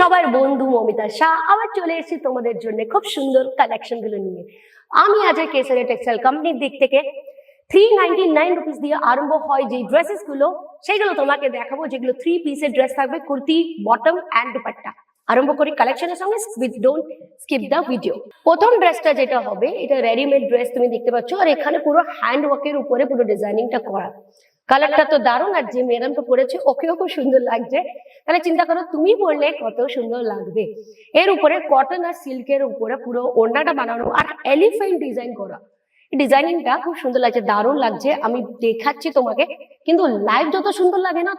সবার বন্ধু মমিতা শাহ আবার চলে এসেছি তোমাদের জন্য খুব সুন্দর কালেকশন গুলো নিয়ে। আমি আজ কেসারি টেক্সটাইল কোম্পানির দিক থেকে 399 রুপিস দিয়ে আরম্ভ হয় যে ড্রেসেস গুলো সেগুলো তোমাকে দেখাবো, যেগুলো 3 পিসের ড্রেস থাকবে, কুর্তি, বটম এন্ড দুপাট্টা। আরম্ভ করি কালেকশনের সঙ্গে, ডোন্ট স্কিপ দ্য ভিডিও। প্রথম ড্রেসটা যেটা হবে, এটা রেডিমেড ড্রেস তুমি দেখতে পাচ্ছ, আর এখানে পুরো হ্যান্ড ওয়ার্কের উপরে পুরো ডিজাইনিংটা করা। কালারটা তো দারুণ, আর যে ম্যাডাম তো পরেছে ওকেও খুব সুন্দর লাগছে। তাহলে চিন্তা করো তুমি পরলে কত সুন্দর লাগবে। এর উপরে কটন আর সিল্কের উপরে পুরো ওড়নাটা বানানো আর এলিফ্যান্ট ডিজাইন করা। ডিজাইনিংটা খুব সুন্দর লাগছে, দারুণ লাগছে। আমি দেখাচ্ছি তোমাকে, কিন্তু লাইভ যত সুন্দর লাগে না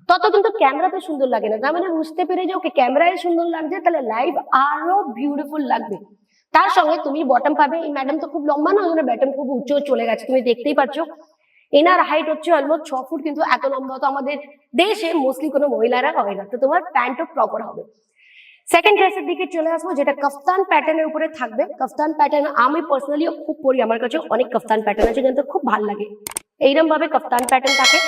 তত কিন্তু ক্যামেরাতে সুন্দর লাগে না। তার মানে বুঝতে পেরে যে ওকে ক্যামেরায় সুন্দর লাগছে, তাহলে লাইভ আরো বিউটিফুল লাগবে। তার সঙ্গে তুমি বটম পাবে। এই ম্যাডাম তো খুব লম্বা না, ওই ব্যাটম খুব উঁচু চলে গেছে, তুমি দেখতেই পাচ্ছ। এনার হাইট হচ্ছে অলমোস্ট 6 ফুট, কিন্তু এত লম্বা তো আমাদের দেশে মোস্টলি কোনো মহিলারা হয় না। তো তোমার প্যান্টও প্রপার হবে। সেকেন্ড ড্রেসের দিকে চলে আসবো, যেটা কাফতান প্যাটার্নের উপরে থাকবে। কাফতান প্যাটার্ন আমি পার্সোনালিও খুব পরি, আমার কাছে অনেক কাফতান প্যাটার্ন আছে, কিন্তু খুব ভালো লাগে। এইরকম ভাবে কাফতান প্যাটার্ন থাকে,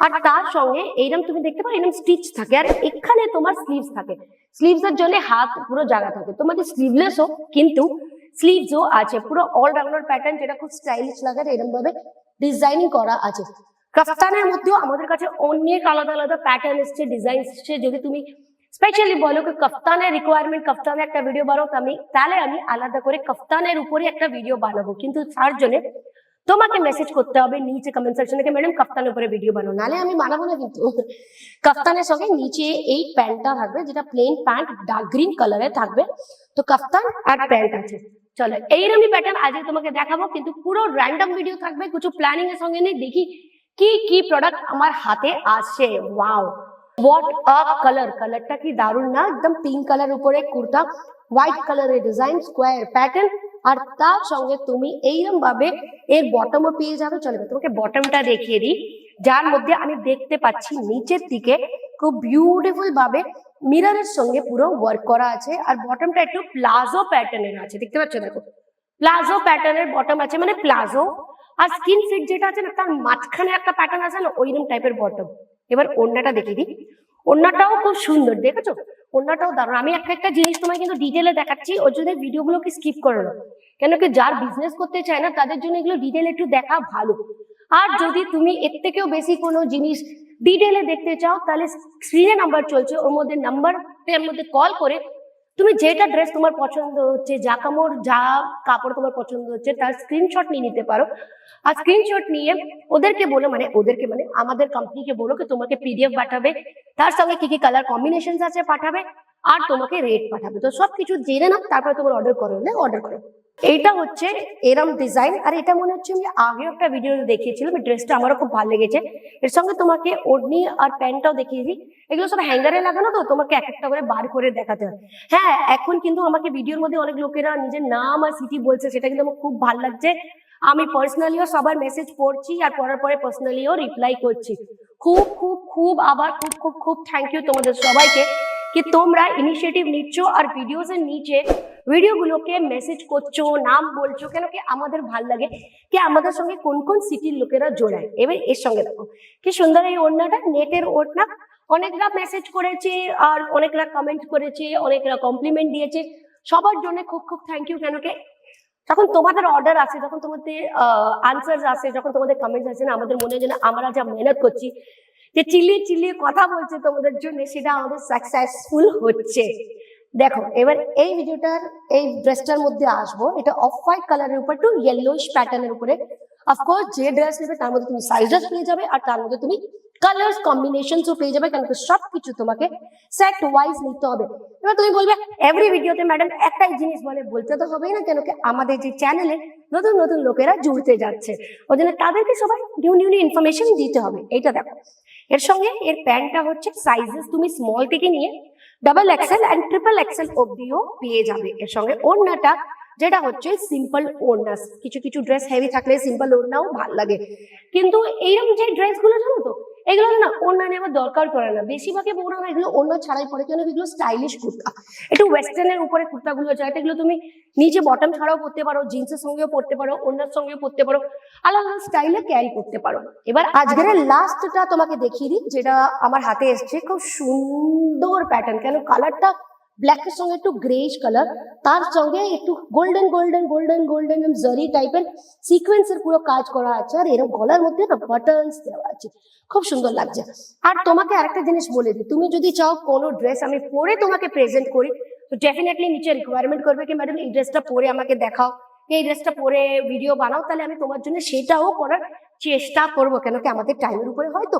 আর তার সঙ্গে এইরকম তুমি দেখতে পারো এরকম স্টিচ থাকে, আর এখানে তোমার স্লিভস থাকে। স্লিভস এর জন্য হাত পুরো জায়গা থাকে, তোমাদের স্লিভলেসও কিন্তু স্লিভসও আছে। পুরো অলরাউন্ডার প্যাটার্ন, যেটা খুব স্টাইলিশ লাগে, এরকম ভাবে ডিজাইনিং করা আছে। কাফতানের মধ্যেও আমাদের কাছে অনেক আলাদা আলাদা প্যাটার্ন এসছে, ডিজাইন এসছে। যদি তুমি স্পেশালি বলো কি কাফতানের রিকোয়ারমেন্ট, কাফতানের একটা ভিডিও বানাও, তাহলে আমি আলাদা করে কাফতানের উপরে একটা ভিডিও বানাবো। কিন্তু তার জন্য তোমাকে মেসেজ করতে হবে নিচে কমেন্ট সেকশনে, ম্যাডাম কাফতানের উপরে ভিডিও বানাও, নালে আমি বানাবো না। কিন্তু কাফতানের সঙ্গে নিচে এই প্যান্টটা থাকবে, যেটা প্লেন প্যান্ট ডার্ক গ্রিন কালারে থাকবে। তো কাফতান আর প্যান্ট আছে। চলো এইরকমই প্যাটার্ন আজকে তোমাকে দেখাবো, কিন্তু পুরো র্যান্ডম ভিডিও থাকবে, কিছু প্ল্যানিং এর সঙ্গে নেই। দেখি কি কি প্রোডাক্ট আমার হাতে আসে। Wow, what a colour! কালারটা কি দারুণ না? একদম পিঙ্ক কালার উপরে কুর্তা, হোয়াইট কালারের ডিজাইন, স্কোয়ার প্যাটার্ন, আর তার সঙ্গে তুমি এইরকম ভাবে এর বটমও পেয়ে যাবে। চলো তোমাকে বটমটা দেখিয়ে দিই, যার মধ্যে আমি দেখতে পাচ্ছি নিচের দিকে খুব বিউটিফুল ভাবে মিররের সঙ্গে পুরো ওয়ার্ক করা আছে। আর বটমটা একটু প্লাজো প্যাটার্নের আছে, দেখতে পাচ্ছ? দেখো প্লাজো প্যাটার্নের বটম আছে, মানে প্লাজো আর স্কিন ফিট যেটা আছে না, তার মাঝখানে একটা প্যাটার্ন আছে না, ওইরকম টাইপের বটম। এবার ওড়নাটা দেখিয়ে দিই, ওড়নাটাও খুব সুন্দর, দেখেছো? ওড়নাটাও দারুণ। আমি একটা জিনিস তোমায় কিন্তু ডিটেলে দেখাচ্ছি, ওর জন্য ভিডিওগুলোকে স্কিপ করো না, কেন কি যার বিজনেস করতে চায় না তাদের জন্য এগুলো ডিটেল একটু দেখা ভালো। আর যদি তুমি এর থেকেও বেশি কোনো জিনিস ডিটেলে দেখতে চাও, তাহলে স্ক্রিনে নাম্বার চলছে, ওর মধ্যে নাম্বারের মধ্যে কল করে তুমি যেটা ড্রেস তোমার পছন্দ হচ্ছে, যা কাপড় তোমার পছন্দ হচ্ছে, তার স্ক্রিনশট নিয়ে নিতে পারো। আর স্ক্রিনশট নিয়ে ওদেরকে মানে আমাদের কোম্পানিকে বলো কি তোমাকে পিডিএফ পাঠাবে, তার সঙ্গে কি কি কালার কম্বিনেশন আছে পাঠাবে, আর তোমাকে রেট পাঠাবে। তো সবকিছু জেনে নাও, তারপরে তোমার অর্ডার করো। এইটা হচ্ছে এরম ডিজাইন, আর এটা মনে হচ্ছে আমি আগে একটা ভিডিও দেখিয়েছিলাম। এই ড্রেসটা আমারও খুব ভালো লেগেছে। এর সঙ্গে তোমাকে ওড়নি আর প্যান্টটাও দেখিয়ে দিই। এগুলো সব হ্যাঙ্গারে লাগানো, তো তোমাকে এক একটা করে বার করে দেখাতে হয়। হ্যাঁ, এখন কিন্তু আমাকে ভিডিওর মধ্যে অনেক লোকেরা নিজের নাম আর সিটি বলছে, সেটা কিন্তু আমার খুব ভালো লাগছে। আমি পার্সোনালিও সবার মেসেজ পড়ছি, আর পড়ার পরে পার্সোনালিও রিপ্লাই করছি। খুব খুব খুব আবার খুব খুব খুব থ্যাংক ইউ তোমাদের সবাইকে, কি তোমরা ইনিশিয়েটিভ নিচ্ছ আর ভিডিওস এর নিচে ভিডিওগুলোকে মেসেজ করছো, নাম বলছো, কেন কি আমাদের ভাল লাগে কি আমাদের সঙ্গে কোন কোন সিটির লোকেরা জোড়ায়। এবার এর সঙ্গে দেখো কি সুন্দর এই ওড়নাটা, নেটের ওড়না। অনেকরা মেসেজ করেছে, আর অনেকরা কমেন্ট করেছে, অনেকরা কমপ্লিমেন্ট দিয়েছে। সবার জন্য খুব খুব থ্যাংক ইউ। কেন কি যখন তোমাদের অর্ডার আসে, যখন তোমাদের আনসার আসে, যখন তোমাদের কমেন্টস আসে না, আমাদের মনে হয় যেন আমরা যা মেহনত করছি, যে চিল্লিয়ে কথা বলছে তোমাদের জন্য, সেটা আমাদের সাকসেসফুল হচ্ছে। দেখো এবার এই ভিডিওটার এই ড্রেসটার মধ্যে আসবো, এটা অফ হোয়াইট কালারের উপর একটু ইয়েলোইশ প্যাটার্নের উপরে। অফকোর্স যে ড্রেস নেবে তার মধ্যে তুমি সাইজেস পেয়ে যাবে, আর তার মধ্যে তুমি কালার্স কম্বিনেশনসও পেয়ে যাবে, কারণ সবকিছু তোমাকে সেট ওয়াইজ নিতে হবে। এবার তুমি বলবে এভরি ভিডিওতে ম্যাডাম একটাই জিনিস বলতে তো হবেই না, কেন কি আমাদের যে চ্যানেলে নতুন নতুন লোকেরা জুড়তে যাচ্ছে, ওই জন্য তাদেরকে সবাই নিউ ইনফরমেশন দিতে হবে। এইটা দেখো, এর সঙ্গে এর প্যান্টটা হচ্ছে সাইজেস তুমি স্মল থেকে নিয়ে double XL and triple XL অবধিও পেয়ে যাবে। এর সঙ্গে ওড়নাটা যেটা হচ্ছে সিম্পল ওড়না। কিছু কিছু ড্রেস হেভি থাকলে সিম্পল ওড়নাও ভালো লাগে, কিন্তু এইরকম যে ড্রেসগুলো জানো তো, এগুলো না ওড়না নেওয়ার দরকার পড়ে না, বেশিরভাগই বউরা না এগুলো ওড়না ছাড়াই পরে, কেন এগুলো স্টাইলিশ কুর্তা, একটু ওয়েস্টার্নের উপরে কুর্তাগুলো যায়, এগুলো তুমি নিচে বটম ছাড়াও পরতে পারো, জিন্সের সঙ্গেও পরতে পারো, ওড়নার সঙ্গেও পরতে পারো, আলাদা আলাদা স্টাইলে ক্যারি করতে পারো। এবার আজকের লাস্টটা তোমাকে দেখিয়ে দিই, যেটা আমার হাতে এসছে, খুব সুন্দর প্যাটার্ন, কেন কালারটা ব্ল্যাকের সঙ্গে একটু গ্রেইশ কালার, তার সঙ্গে একটু গোল্ডেন গোল্ডেন গোল্ডেন গোল্ডেন জারি টাইপের সিকোয়েন্সের পুরো কাজ করা আছে, আর এরকম গলার মধ্যে না বাটনস দেওয়া আছে, খুব সুন্দর লাগছে। আর তোমাকে আরেকটা জিনিস বলে দিই, তুমি যদি চাও কোনো ড্রেস আমি পরে তোমাকে প্রেজেন্ট করি, তো ডেফিনেটলি নিচে রিকোয়ারমেন্ট করবে কি ম্যাডাম এই ড্রেসটা পরে আমাকে দেখাও, এই ড্রেসটা পরে ভিডিও বানাও, তাহলে আমি তোমার জন্য সেটাও করার চেষ্টা করবো, কেন কি আমাদের টাইমের উপরে হয়তো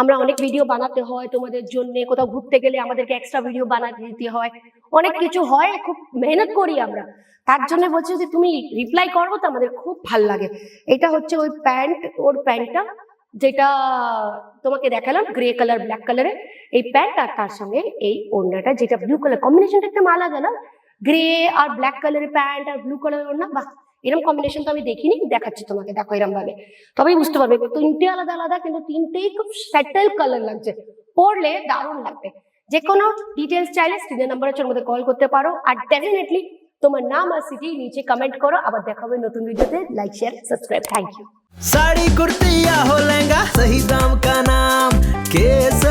আমরা অনেক ভিডিও বানাতে হয় তোমাদের জন্য, কোথাও ঘুরতে গেলে আমাদেরকে এক্সট্রা ভিডিও বানাতে দিতে হয়, অনেক কিছু হয়, খুব মেহনত করি আমরা, তার জন্য বলছি যে তুমি রিপ্লাই করবো তো আমাদের খুব ভাল লাগে। এটা হচ্ছে ওই প্যান্ট, ওর প্যান্টটা যেটা তোমাকে দেখালাম গ্রে কালার ব্ল্যাক কালারের এই প্যান্ট, আর তার সঙ্গে এই ওড়নাটা যেটা ব্লু কালার, কম্বিনেশনটা একটা মালা গেল, গ্রে আর ব্ল্যাক কালারের প্যান্ট আর ব্লু কালারের ওড়না, বাহ এরকম কম্বিনেশন তো আমি দেখিনি, দেখাচ্ছি তোমাকে, দেখো এরকম ভাবে তবেই বুঝতে পারবে, তিনটে আলাদা আলাদা কিন্তু তিনটেই খুব স্যাটেল কালার লাগছে, পরলে দারুণ লাগবে। যে কোনো ডিটেলস চাইলে স্ক্রিনের নাম্বার আছে, ওর মধ্যে কল করতে পারো, আর ডেফিনেটলি তোমার নাম আর সিটি নিচে কমেন্ট করো, আবার দেখা হবে নতুন ভিডিওতে, like share subscribe, thank you. Sari kurti या हो लहंगा, सही दाम का नाम केस